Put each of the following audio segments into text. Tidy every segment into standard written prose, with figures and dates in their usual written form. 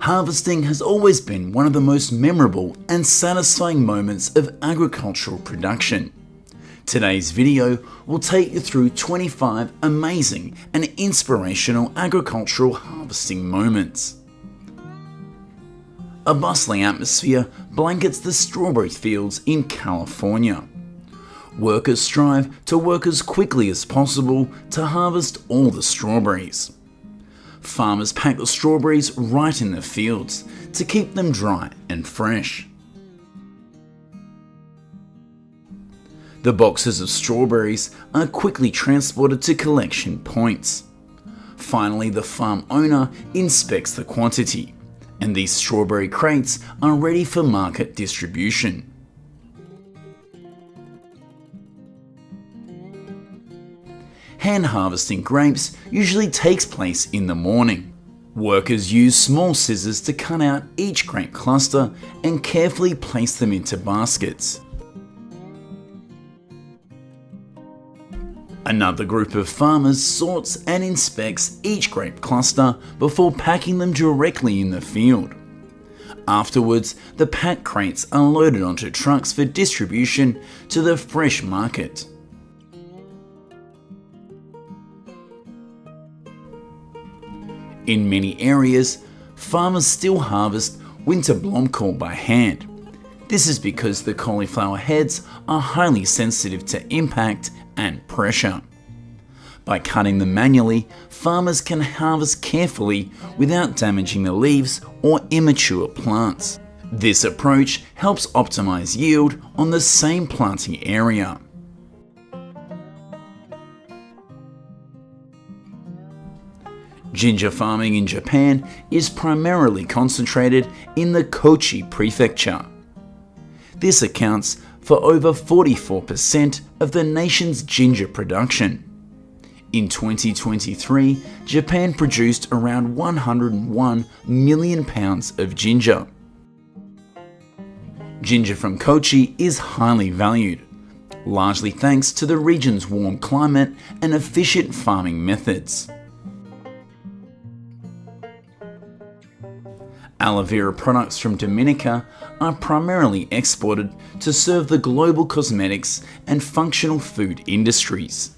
Harvesting has always been one of the most memorable and satisfying moments of agricultural production. Today's video will take you through 25 amazing and inspirational agricultural harvesting moments. A bustling atmosphere blankets the strawberry fields in California. Workers strive to work as quickly as possible to harvest all the strawberries. Farmers pack the strawberries right in the fields to keep them dry and fresh. The boxes of strawberries are quickly transported to collection points. Finally, the farm owner inspects the quantity, and these strawberry crates are ready for market distribution. Hand harvesting grapes usually takes place in the morning. Workers use small scissors to cut out each grape cluster and carefully place them into baskets. Another group of farmers sorts and inspects each grape cluster before packing them directly in the field. Afterwards, the packed crates are loaded onto trucks for distribution to the fresh market. In many areas, farmers still harvest winter blomkohl by hand. This is because the cauliflower heads are highly sensitive to impact and pressure. By cutting them manually, farmers can harvest carefully without damaging the leaves or immature plants. This approach helps optimize yield on the same planting area. Ginger farming in Japan is primarily concentrated in the Kochi prefecture. This accounts for over 44% of the nation's ginger production. In 2023, Japan produced around 101 million pounds of ginger. Ginger from Kochi is highly valued, largely thanks to the region's warm climate and efficient farming methods. Aloe vera products from Dominica are primarily exported to serve the global cosmetics and functional food industries.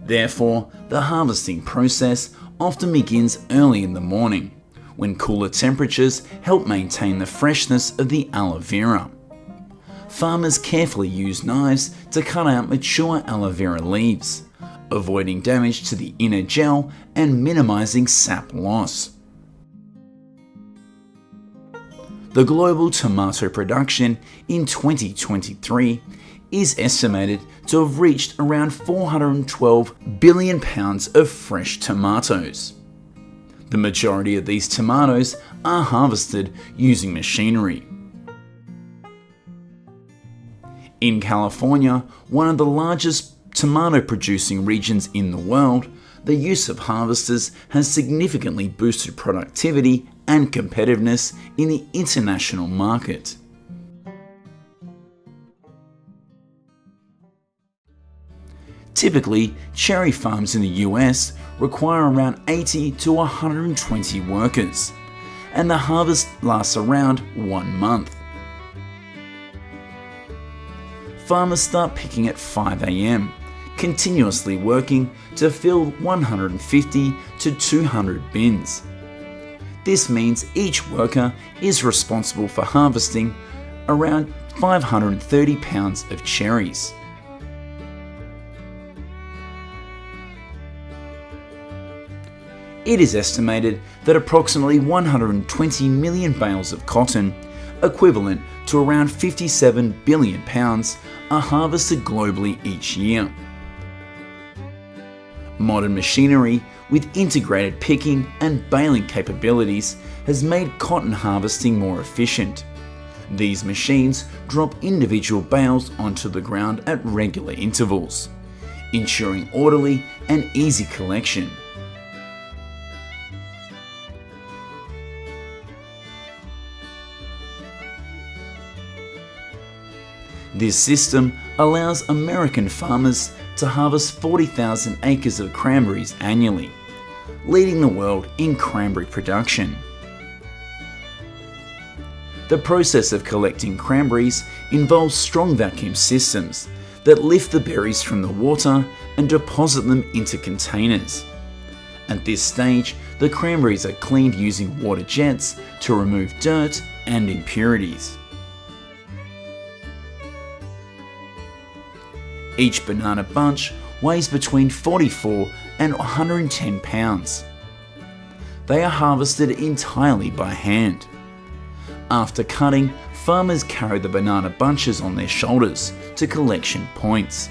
Therefore, the harvesting process often begins early in the morning, when cooler temperatures help maintain the freshness of the aloe vera. Farmers carefully use knives to cut out mature aloe vera leaves, avoiding damage to the inner gel and minimizing sap loss. The global tomato production in 2023 is estimated to have reached around 412 billion pounds of fresh tomatoes. The majority of these tomatoes are harvested using machinery. In California, one of the largest tomato producing regions in the world, the use of harvesters has significantly boosted productivity and competitiveness in the international market. Typically, cherry farms in the US require around 80 to 120 workers, and the harvest lasts around 1 month. Farmers start picking at 5 a.m., continuously working to fill 150 to 200 bins. This means each worker is responsible for harvesting around 530 pounds of cherries. It is estimated that approximately 120 million bales of cotton, equivalent to around 57 billion pounds, are harvested globally each year. Modern machinery with integrated picking and baling capabilities has made cotton harvesting more efficient. These machines drop individual bales onto the ground at regular intervals, ensuring orderly and easy collection. This system allows American farmers to harvest 40,000 acres of cranberries annually, leading the world in cranberry production. The process of collecting cranberries involves strong vacuum systems that lift the berries from the water and deposit them into containers. At this stage, the cranberries are cleaned using water jets to remove dirt and impurities. Each banana bunch weighs between 44 and 110 pounds. They are harvested entirely by hand. After cutting, farmers carry the banana bunches on their shoulders to collection points.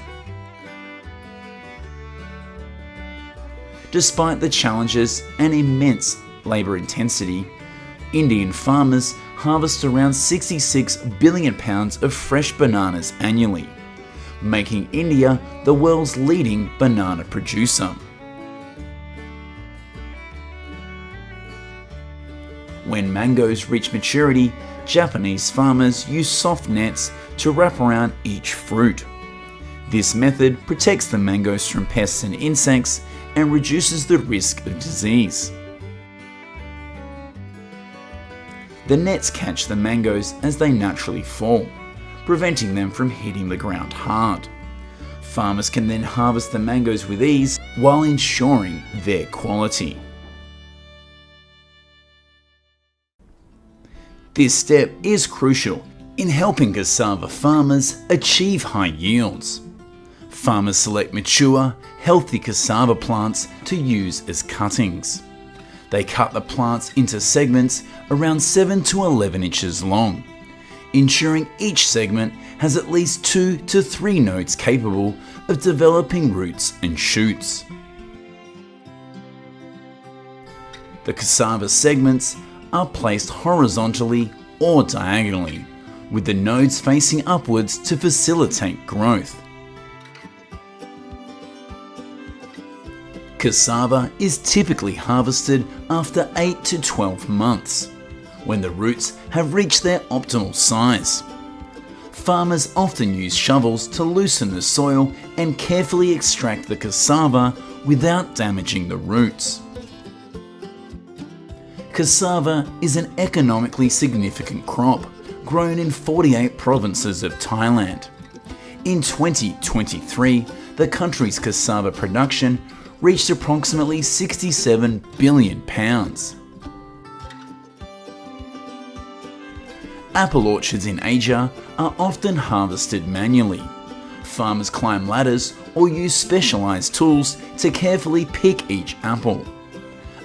Despite the challenges and immense labour intensity, Indian farmers harvest around 66 billion pounds of fresh bananas annually, making India the world's leading banana producer. When mangoes reach maturity, Japanese farmers use soft nets to wrap around each fruit. This method protects the mangoes from pests and insects and reduces the risk of disease. The nets catch the mangoes as they naturally fall, preventing them from hitting the ground hard. Farmers can then harvest the mangoes with ease while ensuring their quality. This step is crucial in helping cassava farmers achieve high yields. Farmers select mature, healthy cassava plants to use as cuttings. They cut the plants into segments around 7 to 11 inches long, ensuring each segment has at least 2 to 3 nodes capable of developing roots and shoots. The cassava segments are placed horizontally or diagonally, with the nodes facing upwards to facilitate growth. Cassava is typically harvested after 8 to 12 months, when the roots have reached their optimal size. Farmers often use shovels to loosen the soil and carefully extract the cassava without damaging the roots. Cassava is an economically significant crop, grown in 48 provinces of Thailand. In 2023, the country's cassava production reached approximately 67 billion pounds. Apple orchards in Asia are often harvested manually. Farmers climb ladders or use specialised tools to carefully pick each apple,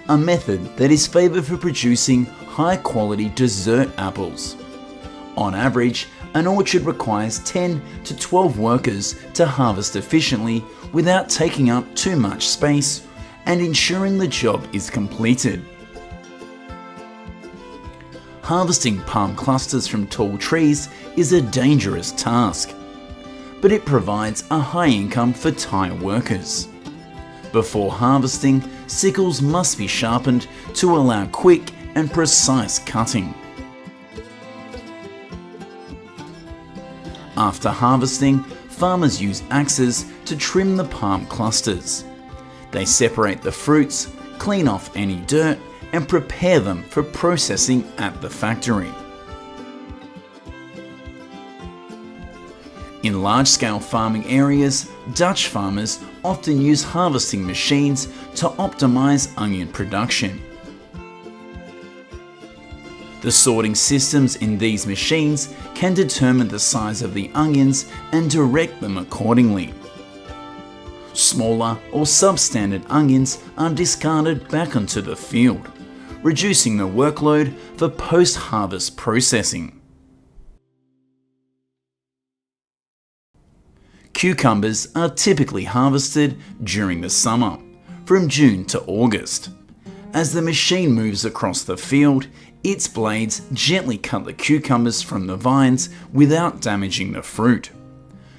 a method that is favoured for producing high-quality dessert apples. On average, an orchard requires 10 to 12 workers to harvest efficiently without taking up too much space and ensuring the job is completed. Harvesting palm clusters from tall trees is a dangerous task, but it provides a high income for Thai workers. Before harvesting, sickles must be sharpened to allow quick and precise cutting. After harvesting, farmers use axes to trim the palm clusters. They separate the fruits, clean off any dirt, and prepare them for processing at the factory. In large-scale farming areas, Dutch farmers often use harvesting machines to optimise onion production. The sorting systems in these machines can determine the size of the onions and direct them accordingly. Smaller or substandard onions are discarded back onto the field, reducing the workload for post-harvest processing. Cucumbers are typically harvested during the summer, from June to August. As the machine moves across the field, its blades gently cut the cucumbers from the vines without damaging the fruit.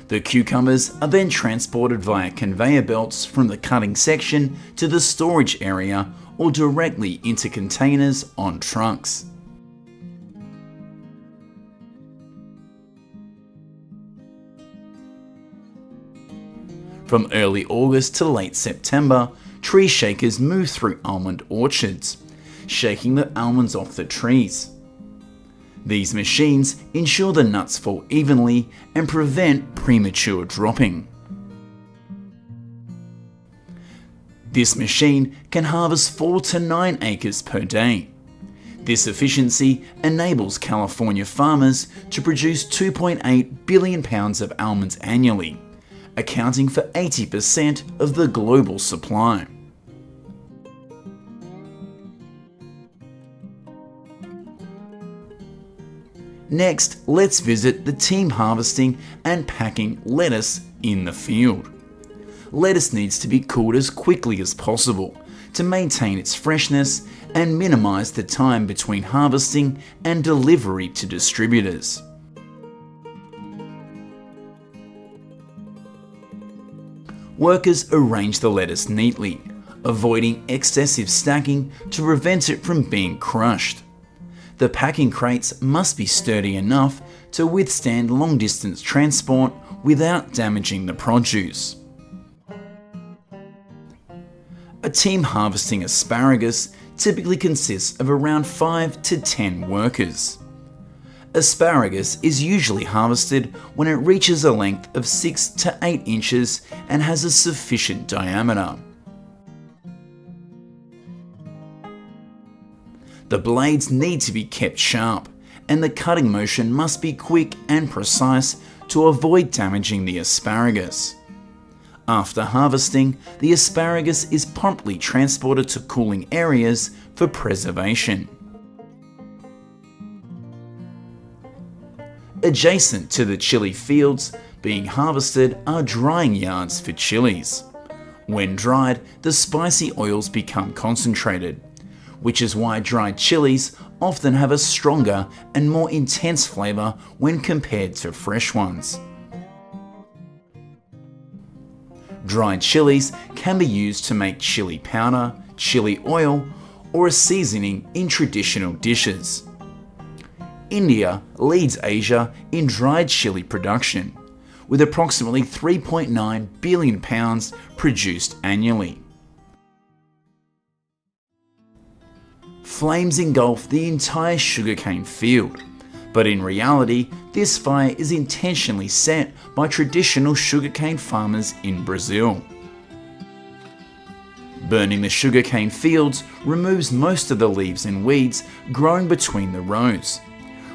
The cucumbers are then transported via conveyor belts from the cutting section to the storage area or directly into containers on trucks. From early August to late September, tree shakers move through almond orchards, shaking the almonds off the trees. These machines ensure the nuts fall evenly and prevent premature dropping. This machine can harvest 4 to 9 acres per day. This efficiency enables California farmers to produce 2.8 billion pounds of almonds annually, accounting for 80% of the global supply. Next, let's visit the team harvesting and packing lettuce in the field. Lettuce needs to be cooled as quickly as possible to maintain its freshness and minimize the time between harvesting and delivery to distributors. Workers arrange the lettuce neatly, avoiding excessive stacking to prevent it from being crushed. The packing crates must be sturdy enough to withstand long-distance transport without damaging the produce. A team harvesting asparagus typically consists of around 5 to 10 workers. Asparagus is usually harvested when it reaches a length of 6 to 8 inches and has a sufficient diameter. The blades need to be kept sharp, and the cutting motion must be quick and precise to avoid damaging the asparagus. After harvesting, the asparagus is promptly transported to cooling areas for preservation. Adjacent to the chili fields being harvested are drying yards for chilies. When dried, the spicy oils become concentrated, which is why dried chilies often have a stronger and more intense flavour when compared to fresh ones. Dried chilies can be used to make chili powder, chili oil, or a seasoning in traditional dishes. India leads Asia in dried chili production, with approximately 3.9 billion pounds produced annually. Flames engulf the entire sugarcane field, but in reality, this fire is intentionally set by traditional sugarcane farmers in Brazil. Burning the sugarcane fields removes most of the leaves and weeds growing between the rows,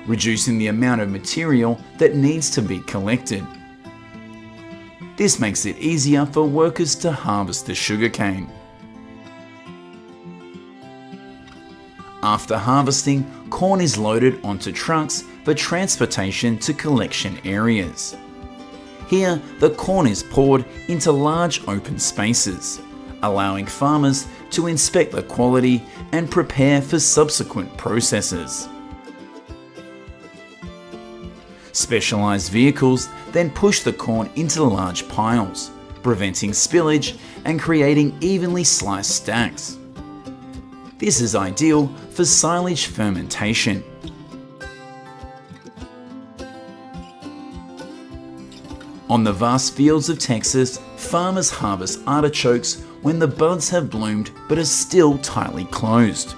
reducing the amount of material that needs to be collected. This makes it easier for workers to harvest the sugarcane. After harvesting, corn is loaded onto trucks for transportation to collection areas. Here, the corn is poured into large open spaces, allowing farmers to inspect the quality and prepare for subsequent processes. Specialized vehicles then push the corn into large piles, preventing spillage and creating evenly sliced stacks. This is ideal for silage fermentation. On the vast fields of Texas, farmers harvest artichokes when the buds have bloomed but are still tightly closed.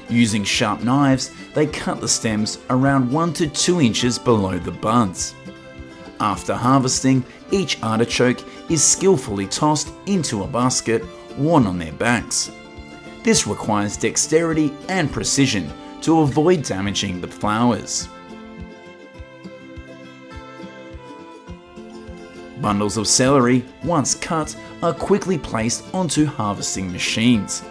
Using sharp knives, they cut the stems around 1 to 2 inches below the buds. After harvesting, each artichoke is skillfully tossed into a basket worn on their backs. This requires dexterity and precision to avoid damaging the flowers. Bundles of celery, once cut, are quickly placed onto harvesting machines.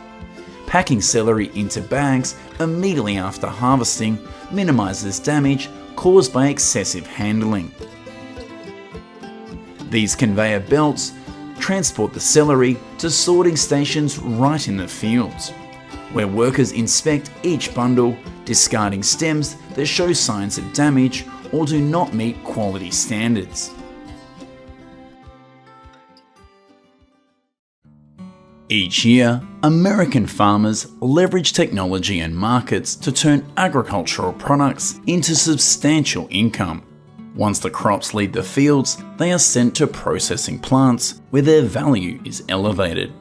Packing celery into bags immediately after harvesting minimizes damage caused by excessive handling. These conveyor belts transport the celery to sorting stations right in the fields, where workers inspect each bundle, discarding stems that show signs of damage or do not meet quality standards. Each year, American farmers leverage technology and markets to turn agricultural products into substantial income. Once the crops leave the fields, they are sent to processing plants where their value is elevated.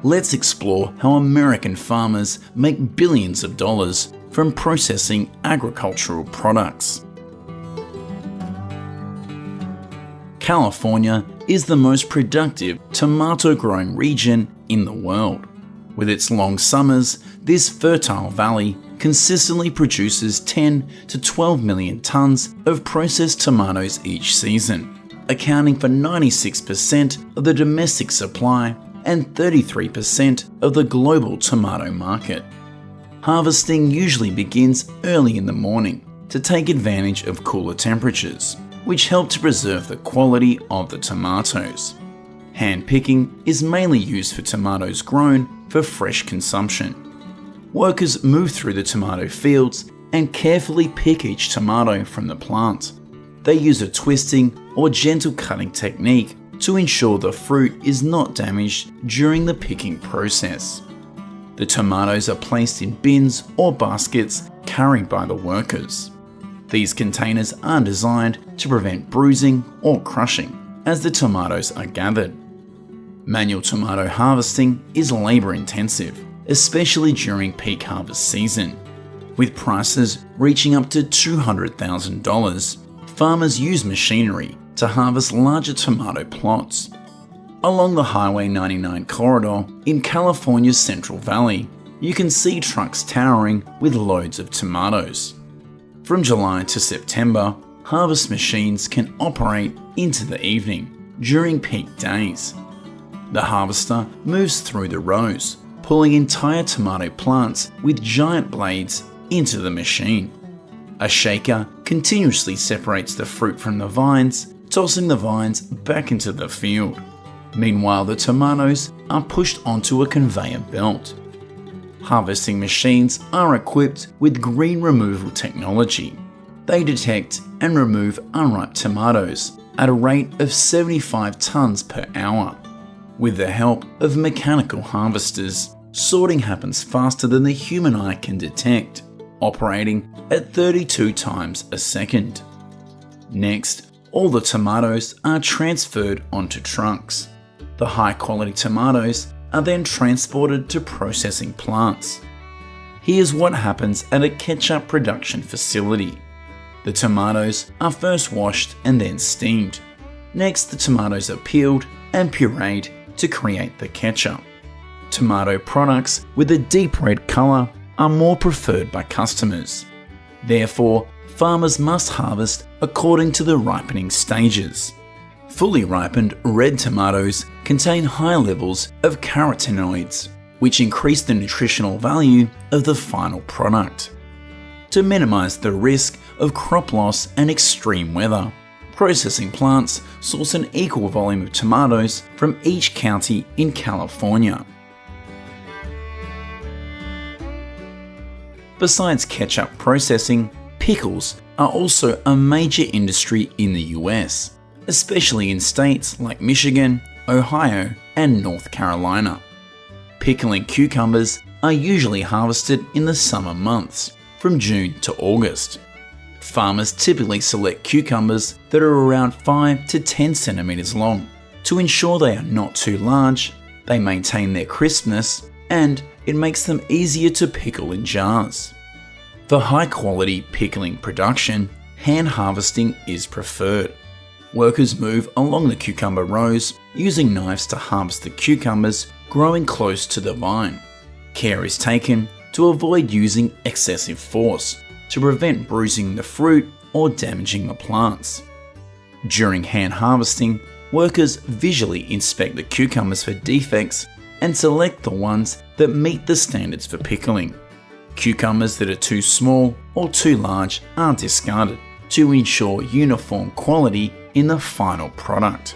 Let's explore how American farmers make billions of dollars from processing agricultural products. California is the most productive tomato growing region in the world. With its long summers, this fertile valley consistently produces 10 to 12 million tons of processed tomatoes each season, accounting for 96% of the domestic supply and 33% of the global tomato market. Harvesting usually begins early in the morning to take advantage of cooler temperatures, which help to preserve the quality of the tomatoes. Hand picking is mainly used for tomatoes grown for fresh consumption. Workers move through the tomato fields and carefully pick each tomato from the plant. They use a twisting or gentle cutting technique to ensure the fruit is not damaged during the picking process. The tomatoes are placed in bins or baskets carried by the workers. These containers are designed to prevent bruising or crushing as the tomatoes are gathered. Manual tomato harvesting is labour intensive, especially during peak harvest season. With prices reaching up to $200,000, farmers use machinery to harvest larger tomato plots. Along the Highway 99 corridor in California's Central Valley, you can see trucks towering with loads of tomatoes. From July to September, harvest machines can operate into the evening during peak days. The harvester moves through the rows, pulling entire tomato plants with giant blades into the machine. A shaker continuously separates the fruit from the vines, tossing the vines back into the field. Meanwhile, the tomatoes are pushed onto a conveyor belt. Harvesting machines are equipped with green removal technology. They detect and remove unripe tomatoes at a rate of 75 tons per hour. With the help of mechanical harvesters, sorting happens faster than the human eye can detect, operating at 32 times a second. Next, all the tomatoes are transferred onto trucks. The high-quality tomatoes are then transported to processing plants. Here's what happens at a ketchup production facility. The tomatoes are first washed and then steamed. Next, the tomatoes are peeled and pureed to create the ketchup. Tomato products with a deep red colour are more preferred by customers. Therefore, farmers must harvest according to the ripening stages. Fully ripened red tomatoes contain high levels of carotenoids, which increase the nutritional value of the final product. To minimize the risk of crop loss and extreme weather, processing plants source an equal volume of tomatoes from each county in California. Besides ketchup processing, pickles are also a major industry in the US, especially in states like Michigan, Ohio, and North Carolina. Pickling cucumbers are usually harvested in the summer months, from June to August. Farmers typically select cucumbers that are around 5 to 10 centimeters long. To ensure they are not too large, they maintain their crispness, and it makes them easier to pickle in jars. For high-quality pickling production, hand harvesting is preferred. Workers move along the cucumber rows using knives to harvest the cucumbers growing close to the vine. Care is taken to avoid using excessive force to prevent bruising the fruit or damaging the plants. During hand harvesting, workers visually inspect the cucumbers for defects and select the ones that meet the standards for pickling. Cucumbers that are too small or too large are discarded to ensure uniform quality in the final product.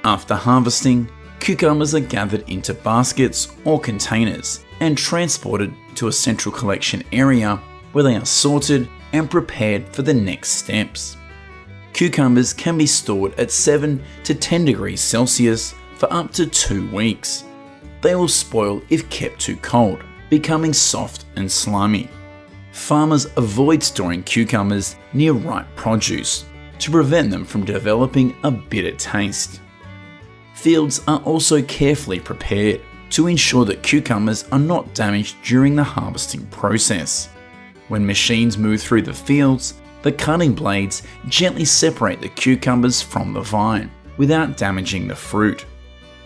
After harvesting, cucumbers are gathered into baskets or containers and transported to a central collection area where they are sorted and prepared for the next steps. Cucumbers can be stored at 7 to 10 degrees Celsius for up to 2 weeks. They will spoil if kept too cold, becoming soft and slimy. Farmers avoid storing cucumbers near ripe produce to prevent them from developing a bitter taste. Fields are also carefully prepared to ensure that cucumbers are not damaged during the harvesting process. When machines move through the fields, the cutting blades gently separate the cucumbers from the vine without damaging the fruit.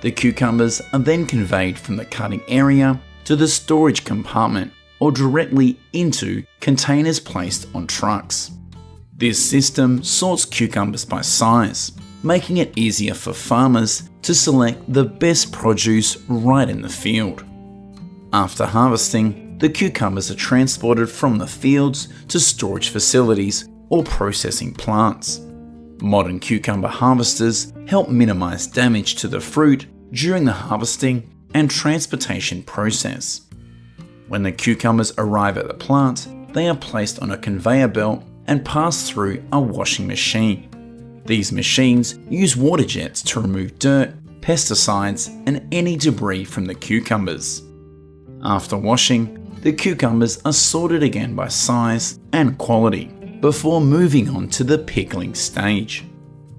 The cucumbers are then conveyed from the cutting area to the storage compartment or directly into containers placed on trucks. This system sorts cucumbers by size, making it easier for farmers to select the best produce right in the field. After harvesting, the cucumbers are transported from the fields to storage facilities or processing plants. Modern cucumber harvesters help minimize damage to the fruit during the harvesting and transportation process. When the cucumbers arrive at the plant, they are placed on a conveyor belt and pass through a washing machine. These machines use water jets to remove dirt, pesticides, and any debris from the cucumbers. After washing, the cucumbers are sorted again by size and quality before moving on to the pickling stage.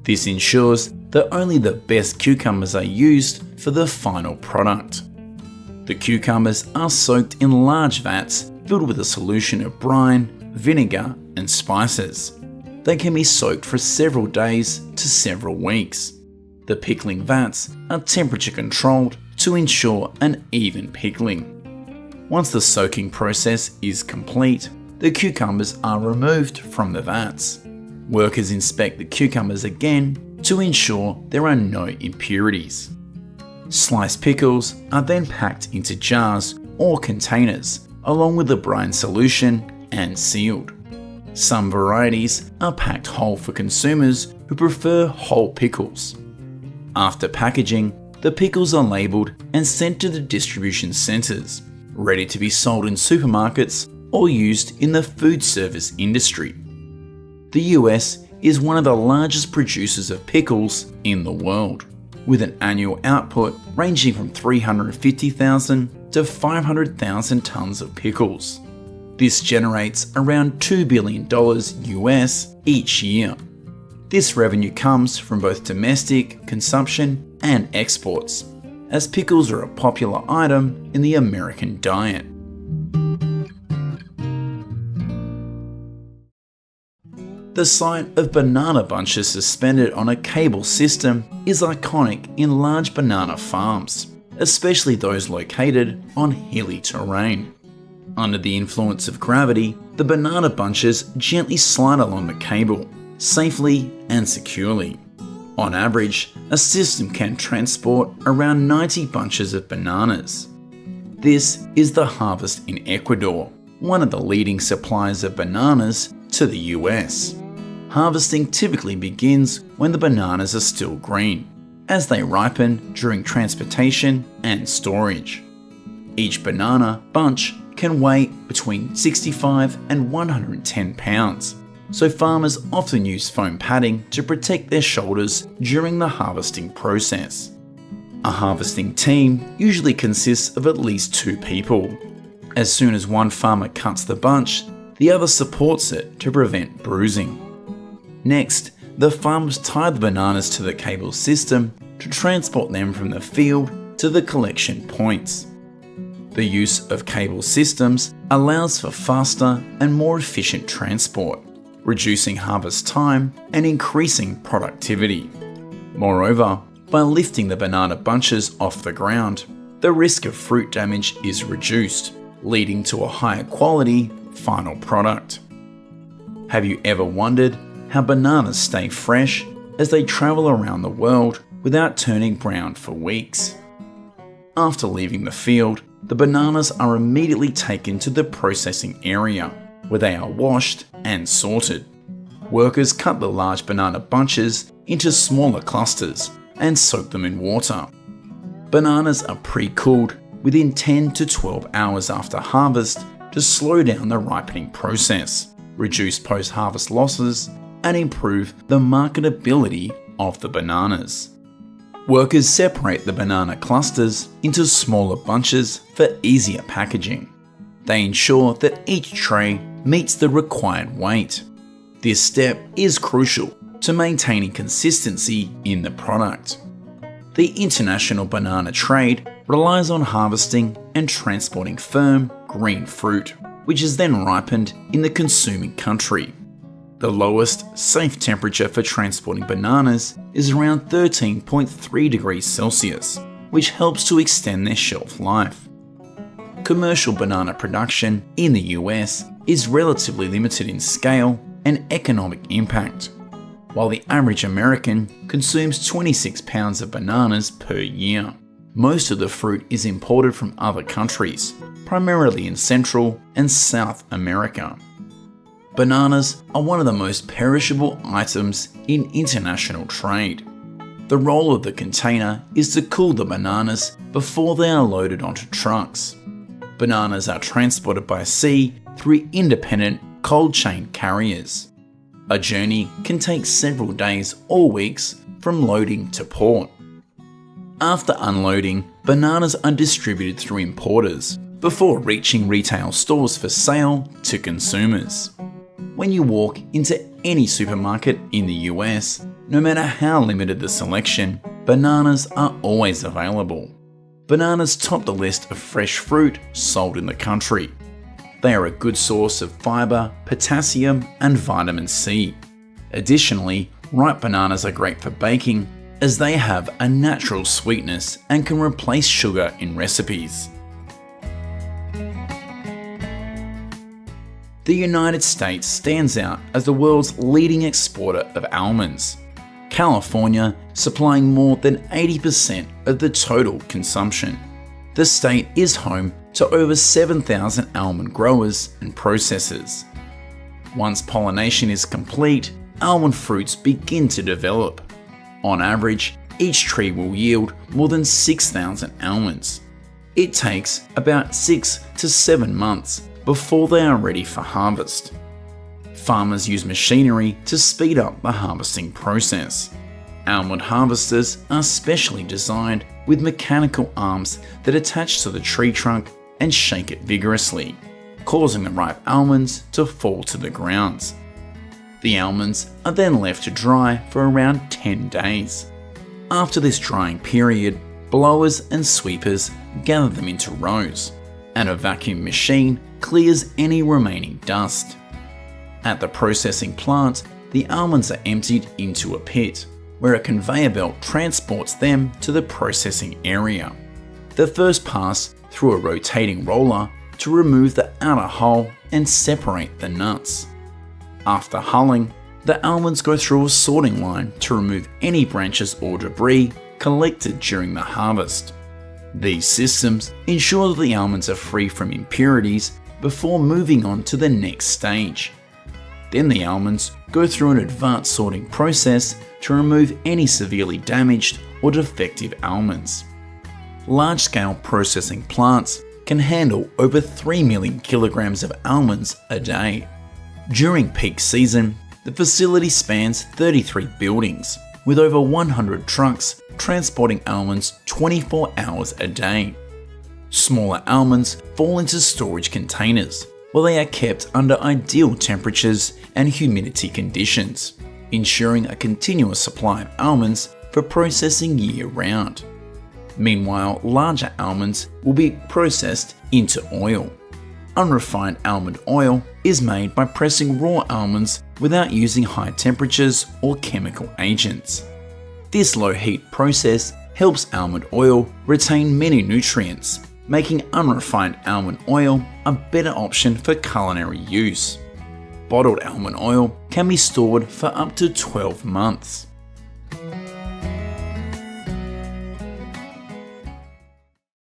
This ensures that only the best cucumbers are used for the final product. The cucumbers are soaked in large vats filled with a solution of brine, vinegar, and spices. They can be soaked for several days to several weeks. The pickling vats are temperature controlled to ensure an even pickling. Once the soaking process is complete, the cucumbers are removed from the vats. Workers inspect the cucumbers again to ensure there are no impurities. Sliced pickles are then packed into jars or containers along with the brine solution and sealed. Some varieties are packed whole for consumers who prefer whole pickles. After packaging, the pickles are labelled and sent to the distribution centres, ready to be sold in supermarkets or used in the food service industry. The US is one of the largest producers of pickles in the world, with an annual output ranging from 350,000 to 500,000 tons of pickles. This generates around $2 billion US each year. This revenue comes from both domestic consumption and exports, as pickles are a popular item in the American diet. The sight of banana bunches suspended on a cable system is iconic in large banana farms, especially those located on hilly terrain. Under the influence of gravity, the banana bunches gently slide along the cable, safely and securely. On average, a system can transport around 90 bunches of bananas. This is the harvest in Ecuador, one of the leading suppliers of bananas to the US. Harvesting typically begins when the bananas are still green, as they ripen during transportation and storage. Each banana bunch can weigh between 65 and 110 pounds, so farmers often use foam padding to protect their shoulders during the harvesting process. A harvesting team usually consists of at least 2 people. As soon as one farmer cuts the bunch, the other supports it to prevent bruising. Next, the farmers tie the bananas to the cable system to transport them from the field to the collection points. The use of cable systems allows for faster and more efficient transport, reducing harvest time and increasing productivity. Moreover, by lifting the banana bunches off the ground, the risk of fruit damage is reduced, leading to a higher quality final product. Have you ever wondered how bananas stay fresh as they travel around the world without turning brown for weeks? After leaving the field, the bananas are immediately taken to the processing area, where they are washed and sorted. Workers cut the large banana bunches into smaller clusters and soak them in water. Bananas are pre-cooled within 10 to 12 hours after harvest to slow down the ripening process, reduce post-harvest losses, and improve the marketability of the bananas. Workers separate the banana clusters into smaller bunches for easier packaging. They ensure that each tray meets the required weight. This step is crucial to maintaining consistency in the product. The international banana trade relies on harvesting and transporting firm, green fruit, which is then ripened in the consuming country. The lowest safe temperature for transporting bananas is around 13.3 degrees Celsius, which helps to extend their shelf life. Commercial banana production in the US is relatively limited in scale and economic impact, while the average American consumes 26 pounds of bananas per year. Most of the fruit is imported from other countries, primarily in Central and South America. Bananas are one of the most perishable items in international trade. The role of the container is to cool the bananas before they are loaded onto trucks. Bananas are transported by sea through independent cold chain carriers. A journey can take several days or weeks from loading to port. After unloading, bananas are distributed through importers before reaching retail stores for sale to consumers. When you walk into any supermarket in the US, no matter how limited the selection, bananas are always available. Bananas top the list of fresh fruit sold in the country. They are a good source of fibre, potassium, and vitamin C. Additionally, ripe bananas are great for baking as they have a natural sweetness and can replace sugar in recipes. The United States stands out as the world's leading exporter of almonds, California supplying more than 80% of the total consumption. The state is home to over 7,000 almond growers and processors. Once pollination is complete, almond fruits begin to develop. On average, each tree will yield more than 6,000 almonds. It takes about 6 to 7 months before they are ready for harvest. Farmers use machinery to speed up the harvesting process. Almond harvesters are specially designed with mechanical arms that attach to the tree trunk and shake it vigorously, causing the ripe almonds to fall to the ground. The almonds are then left to dry for around 10 days. After this drying period, blowers and sweepers gather them into rows, and a vacuum machine clears any remaining dust. At the processing plant, the almonds are emptied into a pit, where a conveyor belt transports them to the processing area. They first pass through a rotating roller to remove the outer hull and separate the nuts. After hulling, the almonds go through a sorting line to remove any branches or debris collected during the harvest. These systems ensure that the almonds are free from impurities before moving on to the next stage. Then the almonds go through an advanced sorting process to remove any severely damaged or defective almonds. Large-scale processing plants can handle over 3 million kilograms of almonds a day. During peak season, the facility spans 33 buildings, with over 100 trucks transporting almonds 24 hours a day. Smaller almonds fall into storage containers, where they are kept under ideal temperatures and humidity conditions, ensuring a continuous supply of almonds for processing year-round. Meanwhile, larger almonds will be processed into oil. Unrefined almond oil is made by pressing raw almonds without using high temperatures or chemical agents. This low-heat process helps almond oil retain many nutrients, making unrefined almond oil a better option for culinary use. Bottled almond oil can be stored for up to 12 months.